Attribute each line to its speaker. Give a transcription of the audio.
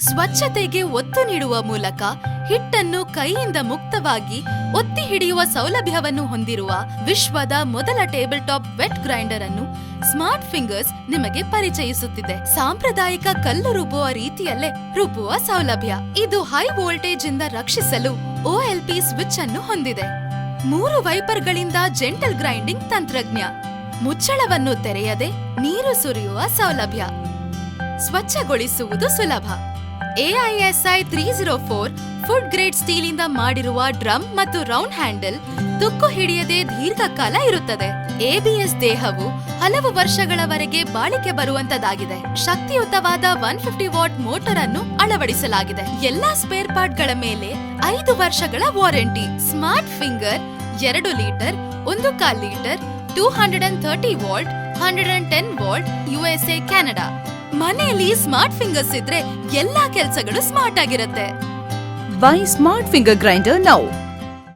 Speaker 1: ಸ್ವಚ್ಛತೆಗೆ ಒತ್ತು ನೀಡುವ ಮೂಲಕ ಹಿಟ್ಟನ್ನು ಕೈಯಿಂದ ಮುಕ್ತವಾಗಿ ಒತ್ತಿ ಹಿಡಿಯುವ ಸೌಲಭ್ಯವನ್ನು ಹೊಂದಿರುವ ವಿಶ್ವದ ಮೊದಲ ಟೇಬಲ್ ಟಾಪ್ ವೆಟ್ ಗ್ರೈಂಡರ್ ಅನ್ನು ಸ್ಮಾರ್ಟ್ ಫಿಂಗರ್ಸ್ ನಿಮಗೆ ಪರಿಚಯಿಸುತ್ತಿದೆ. ಸಾಂಪ್ರದಾಯಿಕ ಕಲ್ಲು ರುಬ್ಬುವ ರೀತಿಯಲ್ಲೇ ರುಬ್ಬುವ ಸೌಲಭ್ಯ. ಇದು ಹೈ ವೋಲ್ಟೇಜ್ ಇಂದ ರಕ್ಷಿಸಲು OLP ಸ್ವಿಚ್ ಅನ್ನು ಹೊಂದಿದೆ. 3 ವೈಪರ್ಗಳಿಂದ ಜೆಂಟಲ್ ಗ್ರೈಂಡಿಂಗ್ ತಂತ್ರಜ್ಞ. ಮುಚ್ಚಳವನ್ನು ತೆರೆಯದೆ ನೀರು ಸುರಿಯುವ ಸೌಲಭ್ಯ. ಸ್ವಚ್ಛಗೊಳಿಸುವುದು ಸುಲಭ. AISI 304 ಫುಡ್ ಗ್ರೇಡ್ ಸ್ಟೀಲ್ ಇಂದ ಮಾಡಿರುವ ಡ್ರಮ್ ಮತ್ತು ರೌಂಡ್ ಹ್ಯಾಂಡಲ್ ತುಕ್ಕು ಹಿಡಿಯದೆ ದೀರ್ಘಕಾಲ ಇರುತ್ತದೆ. ABS ದೇಹವು ಹಲವು ವರ್ಷಗಳವರೆಗೆ ಬಾಳಿಕೆ ಬರುವಂತದಾಗಿದೆ. ಶಕ್ತಿಯುತವಾದ 150 ವಾಟ್ ಮೋಟರ್ ಅನ್ನು ಅಳವಡಿಸಲಾಗಿದೆ. ಎಲ್ಲಾ ಸ್ಪೇರ್ ಪಾರ್ಟ್ ಗಳ ಮೇಲೆ 5 ವರ್ಷಗಳ warranty. Smart finger 2 litre, 1/4 litre, 230 volt, 110 volt, USA, Canada. ಮನೆಯಲ್ಲಿ ಸ್ಮಾರ್ಟ್ ಫಿಂಗರ್ಸ್ ಇದ್ರೆ ಎಲ್ಲಾ ಕೆಲಸಗಳು ಸ್ಮಾರ್ಟ್ ಆಗಿರುತ್ತೆ.
Speaker 2: Buy Smart Finger Grinder now.